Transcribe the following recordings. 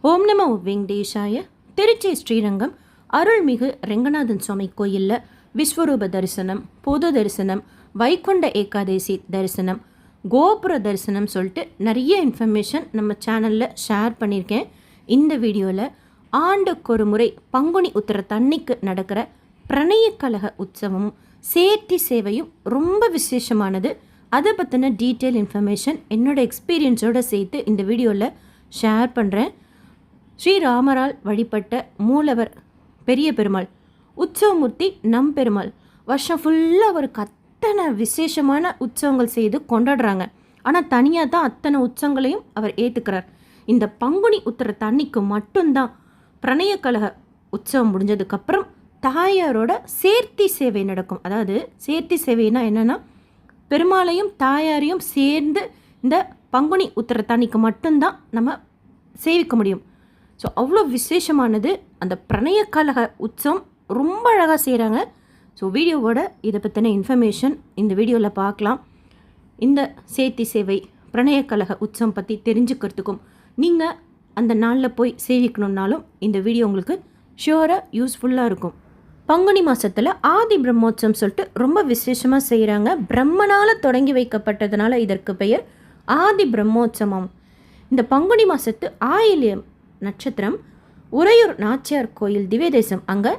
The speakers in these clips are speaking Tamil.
ஓம் நமோ வெங்கடேஷாய. திருச்சி ஸ்ரீரங்கம் அருள்மிகு ரெங்கநாதன் சுவாமி கோயிலில் விஸ்வரூப தரிசனம், பொது தரிசனம், வைகுண்ட ஏகாதசி தரிசனம், கோபுர தரிசனம் சொல்லிட்டு நிறைய இன்ஃபர்மேஷன் நம்ம சேனலில் ஷேர் பண்ணியிருக்கேன். இந்த வீடியோவில் ஆண்டுக்கு ஒரு முறை பங்குனி உத்திரத்தன்னைக்கு நடக்கிற பிரணய கழக உற்சவமும் சேர்த்தி சேவையும் ரொம்ப விசேஷமானது. அதை பற்றின டீட்டெயில் இன்ஃபர்மேஷன் என்னோடய எக்ஸ்பீரியன்ஸோடு சேர்த்து இந்த வீடியோவில் ஷேர் பண்ணுறேன். ஸ்ரீராமரால் வழிபட்ட மூலவர் பெரிய பெருமாள், உற்சவமூர்த்தி நம்பெருமாள் வருஷம் ஃபுல்லாக அவருக்கு அத்தனை விசேஷமான உற்சவங்கள் செய்து கொண்டாடுறாங்க. ஆனால் தனியாக தான் அத்தனை உற்சவங்களையும் அவர் ஏற்றுக்கிறார். இந்த பங்குனி உத்திரத்தன்னைக்கு மட்டும்தான் பிரணய கழக உற்சவம் முடிஞ்சதுக்கப்புறம் தாயாரோட சேர்த்தி சேவை நடக்கும். அதாவது சேர்த்தி சேவைனா என்னென்னா, பெருமாளையும் தாயாரையும் சேர்ந்து இந்த பங்குனி உத்திரத்தன்னைக்கு மட்டும்தான் நம்ம சேவிக்க முடியும். ஸோ அவ்வளோ விசேஷமானது அந்த பிரணய கழக உற்சவம். ரொம்ப அழகாக செய்கிறாங்க. ஸோ வீடியோவோட இதை பற்றின இன்ஃபர்மேஷன் இந்த வீடியோவில் பார்க்கலாம். இந்த சேர்த்தி சேவை பிரணய கழக உற்சவம் பற்றி தெரிஞ்சுக்கிறதுக்கும் நீங்கள் அந்த நாளில் போய் சேவிக்கணுன்னாலும் இந்த வீடியோ உங்களுக்கு ஷியோராக யூஸ்ஃபுல்லாக இருக்கும். பங்குனி மாதத்தில் ஆதி பிரம்மோற்சவம் சொல்லிட்டு ரொம்ப விசேஷமாக செய்கிறாங்க. பிரம்மனால் தொடங்கி வைக்கப்பட்டதுனால இதற்கு பெயர் ஆதி பிரம்மோற்சவம். இந்த பங்குனி மாதத்து ஆயில்யம் நட்சத்திரம் உறையூர் நாச்சியார் கோயில் திவ்யதேசம், அங்கே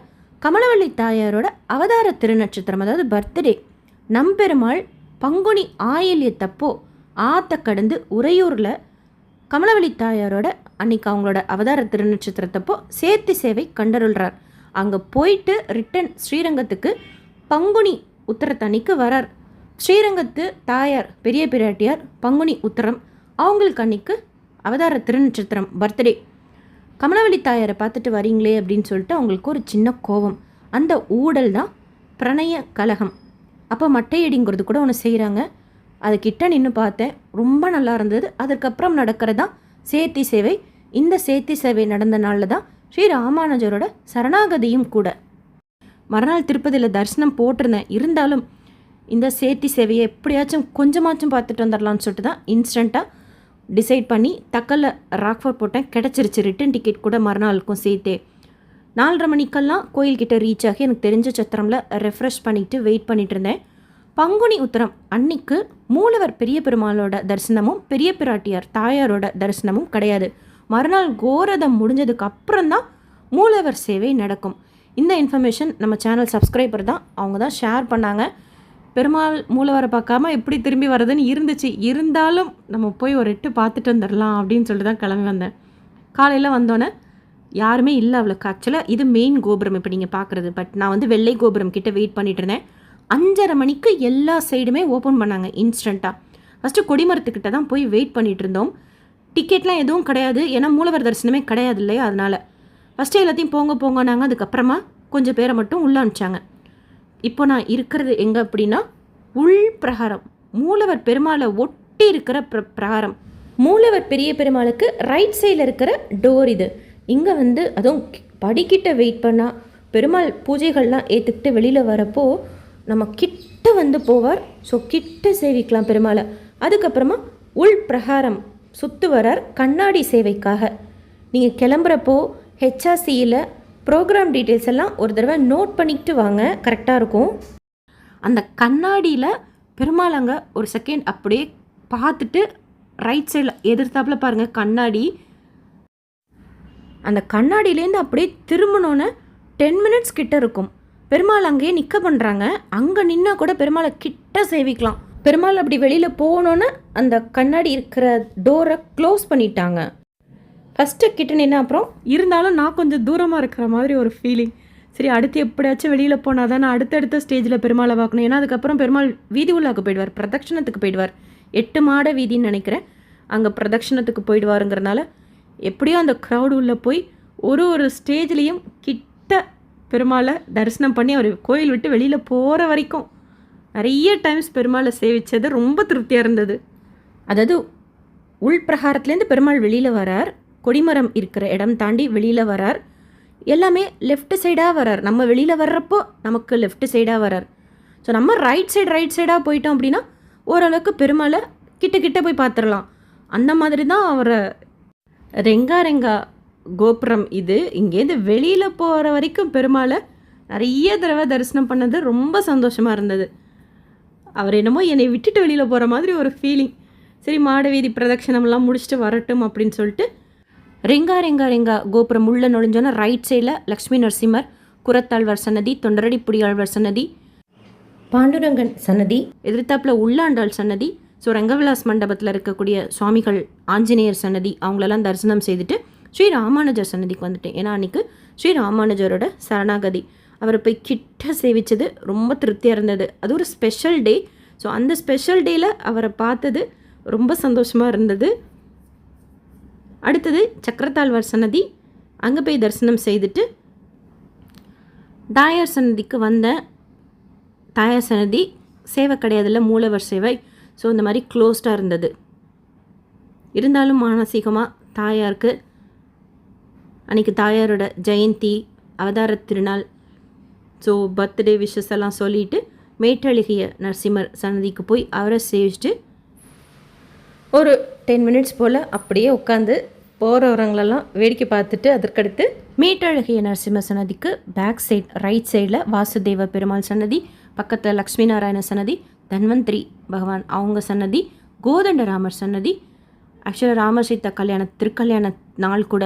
கமலவள்ளி தாயாரோட அவதார திருநட்சத்திரம், அதாவது பர்த்டே. நம்பெருமாள் பங்குனி ஆயில்யத்தப்போ ஆற்ற கடந்து உறையூரில் கமலவள்ளி தாயாரோட அன்னைக்கு அவங்களோட அவதார திருநட்சத்திரத்தப்போ சேர்த்தி சேவை கண்டருள்றார். அங்கே போயிட்டு ரிட்டன் ஸ்ரீரங்கத்துக்கு பங்குனி உத்திரத்தன்னைக்கு வரார். ஸ்ரீரங்கத்து தாயார் பெரிய பிராட்டியார் பங்குனி உத்திரம், அவங்களுக்கு அன்னைக்கு அவதார திருநட்சத்திரம் பர்த்டே. கமலவள்ளி தாயாரை பார்த்துட்டு வரீங்களே அப்படின்னு சொல்லிட்டு அவங்களுக்கு ஒரு சின்ன கோபம். அந்த ஊடல் தான் பிரணய கலகம். அப்போ மட்டையடிங்கிறது கூட ஒன்று செய்கிறாங்க. அது கிட்ட நின்று பார்த்தேன், ரொம்ப நல்லா இருந்தது. அதுக்கப்புறம் நடக்கிறதான் சேர்த்தி சேவை. இந்த சேர்த்தி சேவை நடந்த நாளில் தான் ஸ்ரீ ராமானுஜரோட சரணாகதியும் கூட. மறுநாள் திருப்பதியில் தரிசனம் போட்டிருந்தேன். இருந்தாலும் இந்த சேர்த்தி சேவையை எப்படியாச்சும் கொஞ்சமாச்சும் பார்த்துட்டு வந்துடலான்னு சொல்லிட்டு தான் இன்ஸ்டண்ட்டாக டிசைட் பண்ணி தக்கல்ல ராக்ஃபோர்ட் போட்டேன். கிடச்சிருச்சு. ரிட்டன் டிக்கெட் கூட மறுநாளுக்கும் சேர்த்தே 4:30 மணிக்கெல்லாம் கோயில்கிட்ட ரீச் ஆகி எனக்கு தெரிஞ்ச சத்திரமில் ரெஃப்ரெஷ் பண்ணிவிட்டு வெயிட் பண்ணிட்டு இருந்தேன். பங்குனி உத்திரம் அன்னைக்கு மூலவர் பெரிய பெருமாளோட தரிசனமும் பெரிய பிராட்டியார் தாயாரோட தரிசனமும் கிடையாது. மறுநாள் கோரதம் முடிஞ்சதுக்கு அப்புறம் தான் மூலவர் சேவை நடக்கும். இந்த இன்ஃபர்மேஷன் நம்ம சேனல் சப்ஸ்கிரைபர் தான், அவங்க தான் ஷேர் பண்ணாங்க. பெருமாள் மூலவரை பார்க்காம எப்படி திரும்பி வர்றதுன்னு இருந்துச்சு. இருந்தாலும் நம்ம போய் ஒரு எட்டு பார்த்துட்டு வந்துடலாம் அப்படின்னு சொல்லிட்டு தான் கிளம்பி வந்தேன். காலையில் வந்தோன்னே யாருமே இல்லை அவளுக்கு. ஆக்சுவலாக இது மெயின் கோபுரம் இப்போ நீங்கள் பார்க்குறது. பட் நான் வந்து வெள்ளை கோபுரம் கிட்டே வெயிட் பண்ணிட்டு இருந்தேன். 5:30 மணிக்கு எல்லா சைடுமே ஓப்பன் பண்ணாங்க இன்ஸ்டண்ட்டாக. ஃபஸ்ட்டு கொடிமரத்துக்கிட்ட தான் போய் வெயிட் பண்ணிகிட்டு இருந்தோம். டிக்கெட்லாம் எதுவும் கிடையாது, ஏன்னா மூலவர் தரிசனமே கிடையாது இல்லையா. அதனால் ஃபஸ்ட்டு எல்லாத்தையும் போங்கன்னாங்க. அதுக்கப்புறமா கொஞ்சம் பேரை மட்டும் உள்ளே அனுப்பிச்சாங்க. இப்போ நான் இருக்கிறது எங்கே அப்படின்னா உள் பிரகாரம், மூலவர் பெருமாளை ஒட்டி இருக்கிற பிரகாரம். மூலவர் பெரிய பெருமாளுக்கு ரைட் சைடில் இருக்கிற டோர் இது. இங்கே வந்து அதுவும் படிக்கிட்ட வெயிட் பண்ணால் பெருமாள் பூஜைகள்லாம் ஏற்றுக்கிட்டு வெளியில் வரப்போ நம்ம கிட்ட வந்து போவார். ஸோ கிட்ட சேவிக்கலாம் பெருமாளை. அதுக்கப்புறமா உள் பிரகாரம் சுற்று வரார் கண்ணாடி சேவைக்காக. நீங்கள் கிளம்புறப்போ ஹெச்ஆர்சியில் ப்ரோக்ராம் டீட்டெயில்ஸ் எல்லாம் ஒரு தடவை நோட் பண்ணிக்கிட்டு வாங்க, கரெக்டாக இருக்கும். அந்த கண்ணாடியில் பெருமாள் அங்கே ஒரு செகண்ட் அப்படியே பார்த்துட்டு ரைட் சைடில் எதிர்த்தாப்பில் பாருங்கள் கண்ணாடி. அந்த கண்ணாடியிலேருந்து அப்படியே திரும்பினோன்னு 10 மினிட்ஸ் கிட்ட இருக்கும். பெருமாள் அங்கேயே நிற்க பண்ணுறாங்க. அங்கே நின்னா கூட பெருமாளை கிட்ட சேவிக்கலாம். பெருமாள் அப்படி வெளியில் போகணுன்னு அந்த கண்ணாடி இருக்கிற டோரை க்ளோஸ் பண்ணிட்டாங்க. ஃபஸ்ட்டு கிட்ட நின்று அப்புறம் இருந்தாலும் நான் கொஞ்சம் தூரமாக இருக்கிற மாதிரி ஒரு ஃபீலிங். சரி, அடுத்து எப்படியாச்சும் வெளியில் போனால் தான் நான் அடுத்தடுத்த ஸ்டேஜில் பெருமாளை பார்க்கணும். ஏன்னா அதுக்கப்புறம் பெருமாள் வீதி உள்ளாக்கு போயிடுவார், பிரதட்சணத்துக்கு போயிடுவார். 8 மாட வீதின்னு நினைக்கிறேன். அங்கே பிரதட்சணத்துக்கு போயிடுவாருங்கிறனால எப்படியோ அந்த க்ரௌடு உள்ளே போய் ஒரு ஸ்டேஜ்லேயும் கிட்ட பெருமாளை தரிசனம் பண்ணி அவர் கோயில் விட்டு வெளியில் போகிற வரைக்கும் நிறைய டைம்ஸ் பெருமாளை சேவித்தது ரொம்ப திருப்தியாக இருந்தது. அதாவது உள் பிரகாரத்துலேருந்து பெருமாள் வெளியில் வரார், கொடிமரம் இருக்கிற இடம் தாண்டி வெளியில் வரார். எல்லாமே லெஃப்ட் சைடாக வரார். நம்ம வெளியில் வர்றப்போ நமக்கு லெஃப்ட் சைடாக வரார். ஸோ நம்ம ரைட் சைடாக போயிட்டோம் அப்படின்னா ஓரளவுக்கு பெருமாளை கிட்ட போய் பார்த்துடலாம். அந்த மாதிரி தான் அவரை ரெங்கா கோபுரம் இது. இங்கேருந்து வெளியில் போகிற வரைக்கும் பெருமாளை நிறைய தடவை தரிசனம் பண்ணது ரொம்ப சந்தோஷமாக இருந்தது. அவர் என்னமோ என்னை விட்டுட்டு வெளியில் போகிற மாதிரி ஒரு ஃபீலிங். சரி, மாட வீதி பிரதட்சணம்லாம் முடிச்சுட்டு வரட்டும் அப்படின்னு சொல்லிட்டு ரெங்கா ரெங்கா ரெங்கா கோபுரம் உள்ள நுழைஞ்சோன்னா ரைட் சைடில் லக்ஷ்மி நரசிம்மர், குரத்தாழ்வார் சன்னதி, தொண்டரடி புடியாழ்வார் சன்னதி, பாண்டுரங்கன் சன்னதி, எதிர்த்தாப்பில் உள்ளாண்டாள் சன்னதி, ஸோ ரங்கவிலாஸ் மண்டபத்தில் இருக்கக்கூடிய சுவாமிகள், ஆஞ்சநேயர் சன்னதி, அவங்களெல்லாம் தரிசனம் செய்துட்டு ஸ்ரீ ராமானுஜர் சன்னதிக்கு வந்துட்டேன். ஏன்னா அன்றைக்கி ஸ்ரீ ராமானுஜரோட சரணாகதி, அவரை போய் கிட்ட சேவிச்சது ரொம்ப திருப்தியாக இருந்தது. அது ஒரு ஸ்பெஷல் டே. ஸோ அந்த ஸ்பெஷல் டேயில் அவரை பார்த்தது ரொம்ப சந்தோஷமாக இருந்தது. அடுத்தது சக்கரத்தாழ்வார் சன்னதி, அங்கே போய் தரிசனம் செய்துட்டு தாயார் சன்னதிக்கு வந்தேன். தாயார் சன்னதி சேவை கிடையாதுல்ல, மூலவர் சேவை. ஸோ இந்த மாதிரி க்ளோஸ்டாக இருந்தது. இருந்தாலும் மானசீகமாக தாயாருக்கு அன்றைக்கி தாயாரோட ஜெயந்தி, அவதார திருநாள், ஸோ பர்த்டே விஷஸ் எல்லாம் சொல்லிவிட்டு மேட்டழகிய நரசிம்மர் சன்னதிக்கு போய் அவரை சேவிச்சுட்டு ஒரு 10 மினிட்ஸ் போல் அப்படியே உட்காந்து போகிறவங்களெல்லாம் வேடிக்கை பார்த்துட்டு அதற்கடுத்து மேட்டழகிய நரசிம்மர் சன்னதிக்கு பேக் சைட் ரைட் சைடில் வாசுதேவ பெருமாள் சன்னதி, பக்கத்தில் லக்ஷ்மி நாராயண சன்னதி, தன்வந்திரி பகவான் அவங்க சன்னதி, கோதண்டராமர் சன்னதி. ஆக்சுவலாக ராமர் சீதா திருக்கல்யாண நாள் கூட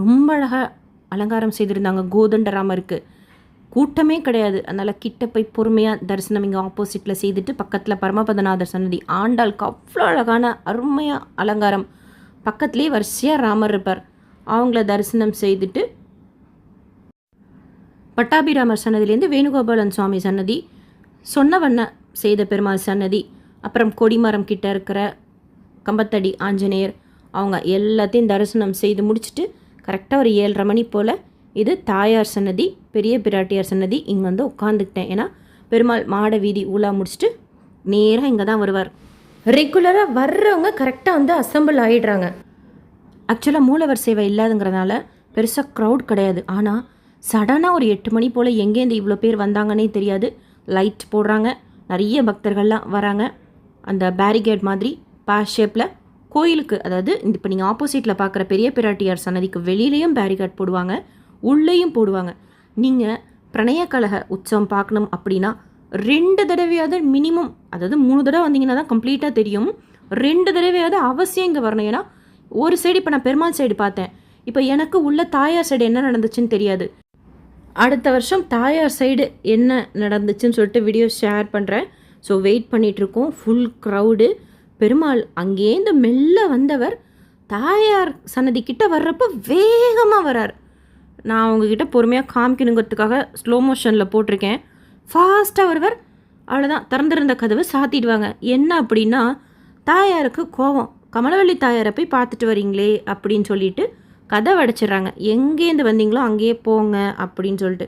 ரொம்ப அழகாக அலங்காரம் செய்திருந்தாங்க. கோதண்டராமருக்கு கூட்டமே கிடையாது, அதனால் கிட்ட போய் பொறுமையாக தரிசனம் இங்கே ஆப்போசிட்டில் செய்துட்டு பக்கத்தில் பரமபதநாதர் சன்னதி, ஆண்டாளுக்கு அவ்வளோ அழகான அருமையாக அலங்காரம், பக்கத்துலேயே வரிசையாக ராமர் இருப்பார், அவங்கள தரிசனம் செய்துட்டு பட்டாபிராமர் சன்னதிலேருந்து வேணுகோபாலன் சுவாமி சன்னதி, சொன்னவண்ண செய்த பெருமாள் சன்னதி, அப்புறம் கொடிமரம் கிட்ட இருக்கிற கம்பத்தடி ஆஞ்சநேயர், அவங்க எல்லாத்தையும் தரிசனம் செய்து முடிச்சுட்டு கரெக்டாக ஒரு 7:30 மணி போல் இது தாயார் சன்னதி, பெரிய பிராட்டியார் சன்னதி, இங்கே வந்து உட்காந்துக்கிட்டேன். ஏன்னா பெருமாள் மாட வீதி ஊழா முடிச்சுட்டு நேராக இங்கே தான் வருவார். ரெகுலராக வர்றவங்க கரெக்டாக வந்து அசம்பிள் ஆகிடுறாங்க. ஆக்சுவலாக மூலவர் சேவை இல்லாதுங்கிறதுனால பெருசாக க்ரௌட் கிடையாது. ஆனால் சடனாக ஒரு 8 மணி போல் எங்கேருந்து இவ்வளோ பேர் வந்தாங்கன்னே தெரியாது. லைட் போடுறாங்க, நிறைய பக்தர்கள்லாம் வராங்க. அந்த பேரிகேட் மாதிரி பாஸ் ஷேப்பில் கோயிலுக்கு, அதாவது இப்போ நீங்கள் ஆப்போசிட்டில் பார்க்குற பெரிய பிராட்டியார் சன்னதிக்கு வெளியிலையும் பேரிகேட் போடுவாங்க, உள்ளேயும் போடுவாங்க. நீங்கள் பிரணய கழக உற்சவம் பார்க்கணும் அப்படின்னா 2 தடவையாவது மினிமம், அதாவது 3 தடவை வந்தீங்கன்னா தான் கம்ப்ளீட்டாக தெரியும். 2 தடவையாவது அவசியம் இங்கே வரணும். ஏன்னா ஒரு சைடு இப்போ நான் பெருமாள் சைடு பார்த்தேன், இப்போ எனக்கு உள்ள தாயார் சைடு என்ன நடந்துச்சுன்னு தெரியாது. அடுத்த வருஷம் தாயார் சைடு என்ன நடந்துச்சுன்னு சொல்லிட்டு வீடியோ ஷேர் பண்ணுறேன். ஸோ வெயிட் பண்ணிகிட்ருக்கோம். Full crowd. பெருமாள் அங்கேருந்து மெல்ல வந்தவர் தாயார் சன்னதி கிட்ட வர்றப்போ வேகமாக வரார். நான் அவங்கக்கிட்ட பொறுமையாக காமிக்கணுங்கிறதுக்காக ஸ்லோ மோஷனில் போட்டிருக்கேன். ஃபாஸ்ட்டாக வருவர். அவ்வளோதான், திறந்திருந்த கதவு சாத்திடுவாங்க. என்ன அப்படின்னா தாயாருக்கு கோபம், கமலவள்ளி தாயாரை போய் பார்த்துட்டு வரீங்களே அப்படின்னு சொல்லிட்டு கதவை அடைச்சிட்றாங்க. எங்கேருந்து வந்தீங்களோ அங்கேயே போங்க அப்படின்னு சொல்லிட்டு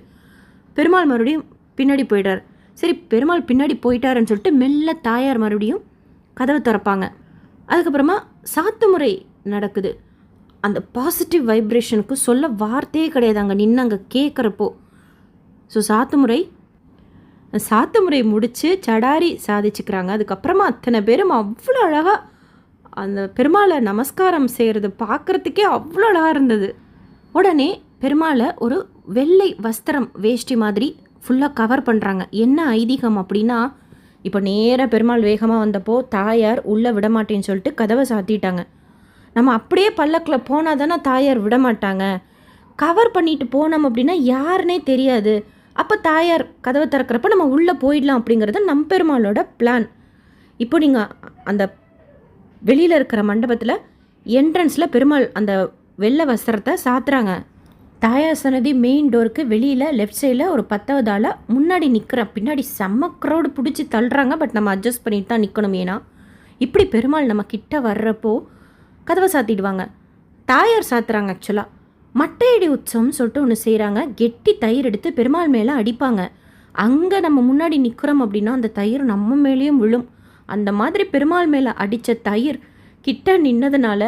பெருமாள் மறுபடியும் பின்னாடி போயிட்டார். சரி, பெருமாள் பின்னாடி போயிட்டாருன்னு சொல்லிட்டு மெல்ல தாயார் மறுபடியும் கதவை திறப்பாங்க. அதுக்கப்புறமா சாத்து முறை நடக்குது. அந்த பாசிட்டிவ் வைப்ரேஷனுக்கு சொல்ல வார்த்தையே கிடையாது அங்கே நின்று அங்கே கேட்குறப்போ. ஸோ சாத்து முறை முடித்து சடாரி சாதிச்சுக்கிறாங்க. அதுக்கப்புறமா அத்தனை பேரும் அவ்வளோ அழகாக அந்த பெருமாளை நமஸ்காரம் செய்கிறது பார்க்குறதுக்கே அவ்வளோ அழகாக இருந்தது. உடனே பெருமாளை ஒரு வெள்ளை வஸ்திரம் வேஷ்டி மாதிரி ஃபுல்லாக கவர் பண்ணுறாங்க. என்ன ஐதீகம் அப்படின்னா, இப்போ நேராக பெருமாள் வேகமாக வந்தப்போ தாயார் உள்ளே விடமாட்டேன்னு சொல்லிட்டு கதவை சாத்திட்டாங்க. நம்ம அப்படியே பல்லக்கில் போனால் தானே தாயார் விடமாட்டாங்க. கவர் பண்ணிட்டு போனோம் அப்படின்னா யாருன்னே தெரியாது. அப்போ தாயார் கதவை திறக்கிறப்ப நம்ம உள்ளே போயிடலாம் அப்படிங்கிறது நம் பெருமாளோட பிளான். இப்போ நீங்கள் அந்த வெளியில் இருக்கிற மண்டபத்தில் என்ட்ரன்ஸில் பெருமாள் அந்த வெள்ளை வஸ்திரத்தை சாத்துறாங்க. தாயார் சன்னதி மெயின் டோருக்கு வெளியில் லெஃப்ட் சைடில் ஒரு 10வது ஆளாக முன்னாடி நிற்கிறேன். பின்னாடி செம்ம க்ரௌடு பிடிச்சி தள்ளுறாங்க. பட் நம்ம அட்ஜஸ்ட் பண்ணிட்டு தான் நிற்கணும். ஏன்னா இப்படி பெருமாள் நம்ம கிட்ட வர்றப்போ கதவை சாத்திடுவாங்க. தாயார் சாத்துறாங்க. ஆக்சுவலாக மட்டையடி உற்சவம்னு சொல்லிட்டு ஒன்று செய்கிறாங்க. கெட்டி தயிர் எடுத்து பெருமாள் மேலே அடிப்பாங்க. அங்கே நம்ம முன்னாடி நிற்கிறோம் அப்படின்னா அந்த தயிர் நம்ம மேலேயும் விழும். அந்த மாதிரி பெருமாள் மேலே அடித்த தயிர் கிட்ட நின்னதுனால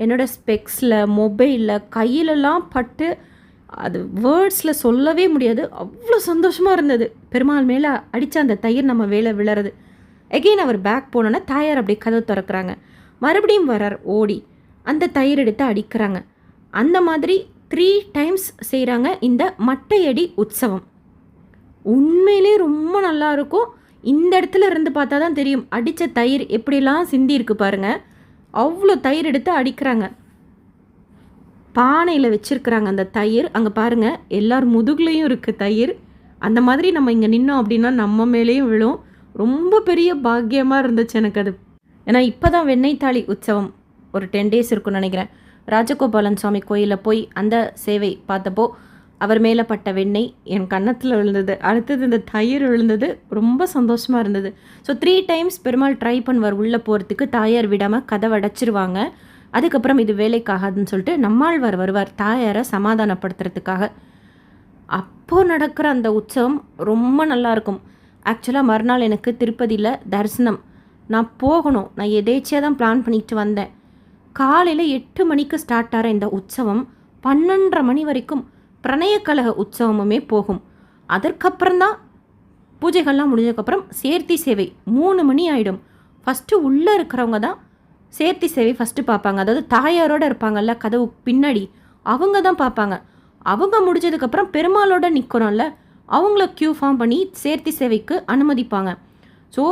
என்னோடய ஸ்பெக்ஸில், மொபைலில், கையிலெல்லாம் பட்டு அது வேர்ட்ஸில் சொல்லவே முடியாது. அவ்வளோ சந்தோஷமாக இருந்தது. பெருமாள் மேலே அடித்த அந்த தயிர் நம்ம வேலை விழறது. எகெயின் அவர் பேக் போனோன்னா தாயார் அப்படியே கதவு திறக்கிறாங்க. மறுபடியும் வரார் ஓடி அந்த தயிர் எடுத்து அடிக்கிறாங்க. அந்த மாதிரி 3 டைம்ஸ் செய்கிறாங்க இந்த மட்டையடி உற்சவம். உண்மையிலே ரொம்ப நல்லாயிருக்கும். இந்த இடத்துல இருந்து பார்த்தா தான் தெரியும் அடித்த தயிர் எப்படிலாம் சிந்தி இருக்கு பாருங்கள். அவ்வளோ தயிர் எடுத்து அடிக்கிறாங்க. பானையில் வச்சுருக்குறாங்க அந்த தயிர். அங்கே பாருங்கள் எல்லார் முதுகுலையும் இருக்குது தயிர். அந்த மாதிரி நம்ம இங்கே நின்னோம் அப்படின்னா நம்ம மேலேயும் விழும். ரொம்ப பெரிய பாக்கியமாக இருந்துச்சு எனக்கு அது. ஏன்னா இப்போ தான் வெண்ணெய் தாலி உற்சவம் ஒரு 10 டேஸ் இருக்குன்னு நினைக்கிறேன். ராஜகோபாலன் சுவாமி கோயிலில் போய் அந்த சேவை பார்த்தப்போ அவர் மேலே பட்ட வெண்ணெய் என் கன்னத்தில் விழுந்தது. அடுத்தது இந்த தயிர் விழுந்தது. ரொம்ப சந்தோஷமாக இருந்தது. ஸோ 3 டைம்ஸ் பெருமாள் ட்ரை பண்ணுவார் உள்ளே போகிறதுக்கு. தாயார் விடாமல் கதவை அடைச்சிருவாங்க. அதுக்கப்புறம் இது வேலைக்காகாதுன்னு சொல்லிட்டு நம்மாழ்வார் வருவார் தாயாரை சமாதானப்படுத்துறதுக்காக. அப்போது நடக்கிற அந்த உற்சவம் ரொம்ப நல்லாயிருக்கும். ஆக்சுவலாக மறுநாள் எனக்கு திருப்பதியில் தரிசனம். நான் போகணும். நான் எதேச்சியாக தான் பிளான் பண்ணிட்டு வந்தேன். காலையில் 8 மணிக்கு ஸ்டார்ட் ஆகிற இந்த உற்சவம் 12:30 மணி வரைக்கும் பிரணயக்கழக உற்சவமுமே போகும். அதற்கப்புறம்தான் பூஜைகள்லாம் முடிஞ்சதுக்கப்புறம் சேர்த்தி சேவை 3 மணி ஆகிடும். ஃபஸ்ட்டு உள்ளே இருக்கிறவங்க தான் சேர்த்தி சேவை ஃபஸ்ட்டு பார்ப்பாங்க. அதாவது தாயாரோடு இருப்பாங்கல்ல கதவு பின்னாடி, அவங்க தான் பார்ப்பாங்க. அவங்க முடிஞ்சதுக்கப்புறம் பெருமாளோட நிற்கிறோம்ல, அவங்கள க்யூ ஃபார்ம் பண்ணி சேர்த்தி சேவைக்கு அனுமதிப்பாங்க. ஸோ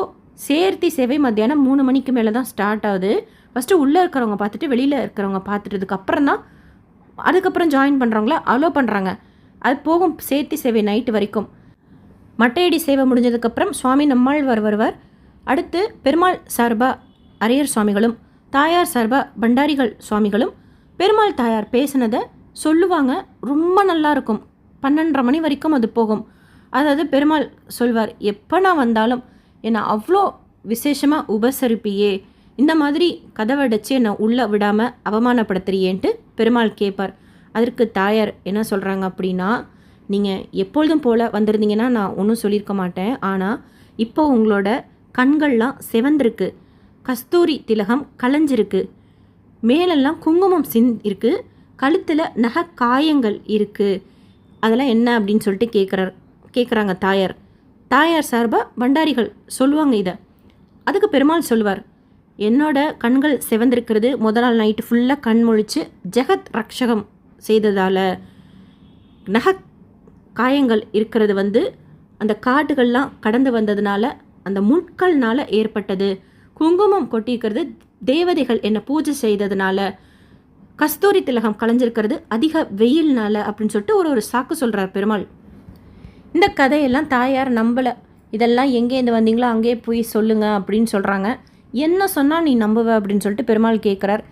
சேர்த்தி சேவை மத்தியானம் 3 மணிக்கு மேலே தான் ஸ்டார்ட் ஆகுது. ஃபஸ்ட்டு உள்ளே இருக்கிறவங்க பார்த்துட்டு வெளியில் இருக்கிறவங்க பார்த்துட்டதுக்கு அப்புறம் தான் அதுக்கப்புறம் ஜாயின் பண்ணுறவங்கள அலோ பண்ணுறாங்க. அது போகும் சேர்த்தி சேவை நைட்டு வரைக்கும். மட்டையடி சேவை முடிஞ்சதுக்கப்புறம் சுவாமி நம்மாழ்வார் வருவார். அடுத்து பெருமாள் சார்பா அரையர் சுவாமிகளும் தாயார் சார்பா பண்டாரிகள் சுவாமிகளும் பெருமாள் தாயார் பேசினதை சொல்லுவாங்க. ரொம்ப நல்லாயிருக்கும். 12:30 மணி வரைக்கும் அது போகும். அதாவது பெருமாள் சொல்வார், எப்போ நான் வந்தாலும் என்னை அவ்வளோ விசேஷமாக உபசரிப்பியே, இந்த மாதிரி கதவடைச்சு என்னை உள்ளே விடாமல் அவமானப்படுத்துறியேன்ட்டு பெருமாள் கேட்பார். அதற்கு தாயார் என்ன சொல்கிறாங்க அப்படின்னா, நீங்கள் எப்பொழுதும் போல் வந்திருந்தீங்கன்னா நான் ஒன்றும் சொல்லியிருக்க மாட்டேன். ஆனால் இப்போ உங்களோட கண்கள்லாம் செவந்திருக்கு, கஸ்தூரி திலகம் கலைஞ்சிருக்கு, மேலெல்லாம் குங்குமம் இருக்குது, கழுத்தில் நகை காயங்கள் இருக்குது. அதெல்லாம் என்ன அப்படின்னு சொல்லிட்டு கேட்குறாங்க தாயார். தாயார் சார்பாக பண்டாரிகள் சொல்லுவாங்க இதை. அதுக்கு பெருமாள் சொல்லுவார், என்னோட கண்கள் செவந்திருக்கிறது முதல் நாள் நைட்டு ஃபுல்லாக கண் முழிச்சு ஜெகத் ரக்ஷகம் செய்ததால், நகை காயங்கள் இருக்கிறது அந்த காடுகள்லாம் கடந்து வந்ததுனால அந்த முட்கள்னால் ஏற்பட்டது, குங்குமம் கொட்டியிருக்கிறது தேவதைகள் என்னை பூஜை செய்ததுனால, கஸ்தூரி திலகம் கலைஞ்சிருக்கிறது அதிக வெயில்னால அப்படின்னு சொல்லிட்டு ஒரு சாக்கு சொல்கிறார் பெருமாள். இந்த கதையெல்லாம் தாயார் நம்பலை. இதெல்லாம் எங்கேருந்து வந்தீங்களோ அங்கேயே போய் சொல்லுங்க அப்படின்னு சொல்கிறாங்க. என்ன சொன்னால் நீ நம்புவ அப்படின்னு சொல்லிட்டு பெருமாள் கேட்குறார்.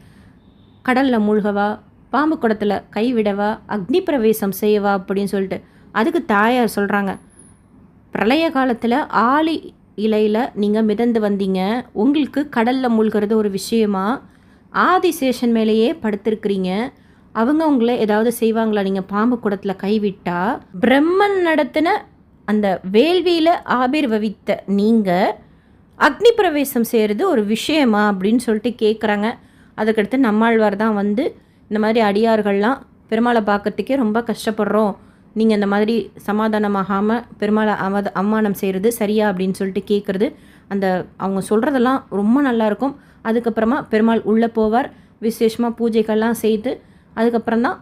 கடலில் மூழ்கவா, பாம்பு குடத்தில் கைவிடவா, அக்னி பிரவேசம் செய்யவா அப்படின்னு சொல்லிட்டு. அதுக்கு தாயார் சொல்கிறாங்க, பிரளய காலத்தில் ஆளி இலையில் நீங்கள் மிதந்து வந்தீங்க, உங்களுக்கு கடலில் மூழ்கிறது ஒரு விஷயமா, ஆதிசேஷன் மேலேயே படுத்திருக்கிறீங்க, அவங்க உங்களை ஏதாவது செய்வாங்களா நீங்கள் பாம்பு குடத்தில் கைவிட்டா, பிரம்மன் நடத்தின அந்த வேள்வியில் ஆபிர்வவித்த நீங்கள் அக்னி பிரவேசம் செய்கிறது ஒரு விஷயமா அப்படின்னு சொல்லிட்டு கேட்குறாங்க. அதுக்கடுத்து நம்மாழ்வார் தான் இந்த மாதிரி அடியார்கள்லாம் பெருமாளை பார்க்கறதுக்கே ரொம்ப கஷ்டப்படுறோம், நீங்கள் இந்த மாதிரி சமாதானமாகாமல் பெருமாளை அவமானம் செய்கிறது சரியா அப்படின்னு சொல்லிட்டு கேட்குறது. அவங்க சொல்கிறதெல்லாம் ரொம்ப நல்லாயிருக்கும். அதுக்கப்புறமா பெருமாள் உள்ளே போவார், விசேஷமாக பூஜைகள்லாம் செய்து அதுக்கப்புறம் தான்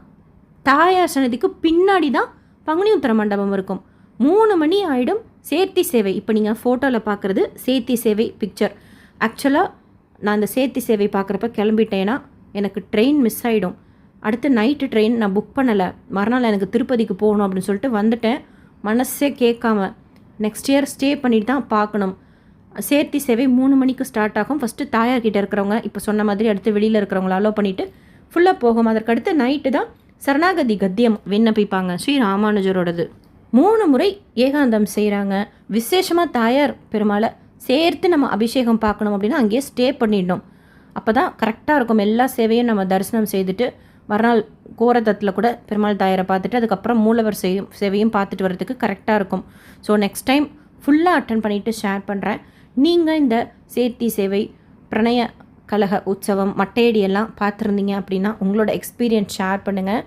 தாயார் சன்னதிக்கு பின்னாடி தான் பங்குனி உத்திர மண்டபம் இருக்கும். 3 மணி ஆகிடும். சேர்த்தி சேவை இப்போ நீங்கள் ஃபோட்டோவில் பார்க்குறது சேர்த்தி சேவை பிக்சர். ஆக்சுவலாக நான் அந்த சேர்த்தி சேவை பார்க்குறப்ப கிளம்பிட்டேன்னா எனக்கு ட்ரெயின் மிஸ் ஆகிடும். அடுத்து நைட்டு ட்ரெயின் நான் புக் பண்ணலை. மறுநாள் எனக்கு திருப்பதிக்கு போகணும் அப்படின்னு சொல்லிட்டு வந்துட்டேன். மனசே கேட்காம நெக்ஸ்ட் இயர் ஸ்டே பண்ணிட்டு தான் பார்க்கணும். சேர்த்தி சேவை 3 மணிக்கு ஸ்டார்ட் ஆகும். ஃபஸ்ட்டு தாயார்கிட்ட இருக்கிறவங்க இப்போ சொன்ன மாதிரி அடுத்து வெளியில் இருக்கிறவங்கள அலோவ் பண்ணிவிட்டு ஃபுல்லாக போகும். அதற்கடுத்து நைட்டு தான் சரணாகதி கத்தியம் விண்ணப்பிப்பாங்க ஸ்ரீ ராமானுஜரோடது. 3 முறை ஏகாந்தம் செய்கிறாங்க. விசேஷமாக தாயார் பெருமாளை சேர்த்து நம்ம அபிஷேகம் பார்க்கணும் அப்படின்னா அங்கேயே ஸ்டே பண்ணிடணும். அப்போ தான் கரெக்டாக இருக்கும். எல்லா சேவையும் நம்ம தரிசனம் செய்துட்டு மறுநாள் கோரதத்தில் கூட பெருமாள் தாயாரை பார்த்துட்டு அதுக்கப்புறம் மூலவர் சேவையும் பார்த்துட்டு வரதுக்கு கரெக்டாக இருக்கும். ஸோ நெக்ஸ்ட் டைம் ஃபுல்லாக அட்டன் பண்ணிவிட்டு ஷேர் பண்ணுறேன். நீங்கள் இந்த சேர்த்தி சேவை, பிரணய கழக உற்சவம், மட்டையடியெல்லாம் பார்த்துருந்தீங்க அப்படின்னா உங்களோட எக்ஸ்பீரியன்ஸ் ஷேர் பண்ணுங்கள்.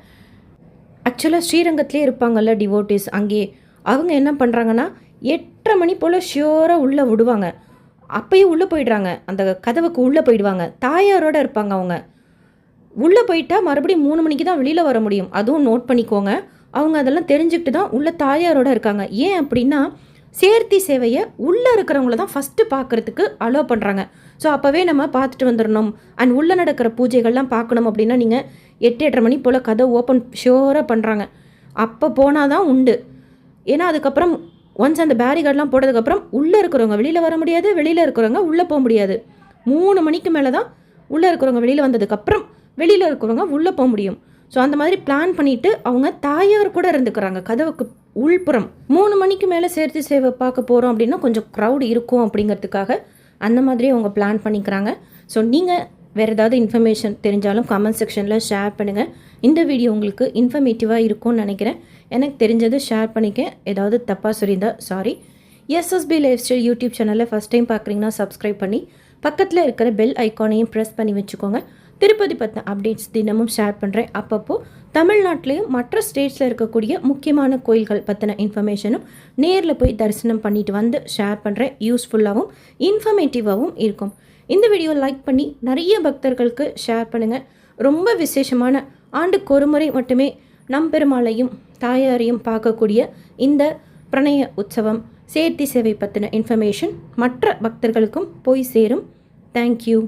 ஆக்சுவலாக ஸ்ரீரங்கத்திலே இருப்பாங்கள்ல டிவோட்டிஸ், அங்கே அவங்க என்ன பண்ணுறாங்கன்னா 8:30 மணி போல் ஷியோராக உள்ளே விடுவாங்க. அப்போயும் உள்ளே போயிடுறாங்க, அந்த கதவுக்கு உள்ளே போயிடுவாங்க. தாயாரோடு இருப்பாங்க அவங்க. உள்ளே போயிட்டா மறுபடியும் 3 மணிக்கு தான் வெளியில் வர முடியும். அதுவும் நோட் பண்ணிக்கோங்க. அவங்க அதெல்லாம் தெரிஞ்சுக்கிட்டு தான் உள்ள தாயாரோட இருக்காங்க. ஏன் அப்படின்னா சேர்த்தி சேவையை உள்ளே இருக்கிறவங்கள தான் ஃபஸ்ட்டு பார்க்குறதுக்கு அலோவ் பண்ணுறாங்க. ஸோ அப்போவே நம்ம பார்த்துட்டு வந்துடணும். அண்ட் உள்ளே நடக்கிற பூஜைகள்லாம் பார்க்கணும் அப்படின்னா நீங்கள் 8-8:30 மணி போல் கதை ஓப்பன் ஷோராக பண்ணுறாங்க. அப்போ போனால் தான் உண்டு. ஏன்னா அதுக்கப்புறம் ஒன்ஸ் அந்த பேரிகார்டெலாம் போட்டதுக்கப்புறம் உள்ளே இருக்கிறவங்க வெளியில் வர முடியாது, வெளியில் இருக்கிறவங்க உள்ளே போக முடியாது. 3 மணிக்கு மேலே தான் உள்ளே இருக்கிறவங்க வெளியில் வந்ததுக்கப்புறம் வெளியில் இருக்கிறவங்க உள்ளே போக முடியும். ஸோ அந்த மாதிரி பிளான் பண்ணிவிட்டு அவங்க தாயார் கூட இருந்துக்கிறாங்க கதவுக்கு உள்புறம். 3 மணிக்கு மேலே சேர்த்து சேவை பார்க்க போகிறோம் அப்படின்னா கொஞ்சம் க்ரௌட் இருக்கும் அப்படிங்கிறதுக்காக அந்த மாதிரி அவங்க பிளான் பண்ணிக்கிறாங்க. ஸோ நீங்கள் வேறு ஏதாவது இன்ஃபர்மேஷன் தெரிஞ்சாலும் கமெண்ட் செக்ஷனில் ஷேர் பண்ணுங்கள். இந்த வீடியோ உங்களுக்கு இன்ஃபர்மேட்டிவாக இருக்கும்னு நினைக்கிறேன். எனக்கு தெரிஞ்சது ஷேர் பண்ணிக்க. ஏதாவது தப்பாக சொல்லியிருந்தால் sorry. SSB life style சேனலில் ஃபஸ்ட் டைம் பார்க்குறீங்கன்னா சப்ஸ்கிரைப் பண்ணி பக்கத்தில் இருக்கிற பெல் ஐக்கானையும் ப்ரெஸ் பண்ணி வச்சுக்கோங்க. திருப்பதி பற்றின அப்டேட்ஸ் தினமும் ஷேர் பண்ணுறேன். அப்பப்போ தமிழ்நாட்டிலையும் மற்ற ஸ்டேட்ஸில் இருக்கக்கூடிய முக்கியமான கோயில்கள் பற்றின இன்ஃபர்மேஷனும் நேரில் போய் தரிசனம் பண்ணிட்டு வந்து ஷேர் பண்ணுறேன். யூஸ்ஃபுல்லாகவும் இன்ஃபர்மேட்டிவாகவும் இருக்கும். இந்த வீடியோ லைக் பண்ணி நிறைய பக்தர்களுக்கு ஷேர் பண்ணுங்கள். ரொம்ப விசேஷமான ஆண்டுக்கு ஒரு முறை மட்டுமே நம்பெருமாளையும் தாயாரையும் பார்க்கக்கூடிய இந்த பிரணய உற்சவம் சேர்த்தி சேவை பற்றின இன்ஃபர்மேஷன் மற்ற பக்தர்களுக்கும் போய் சேரும். தேங்க்யூ.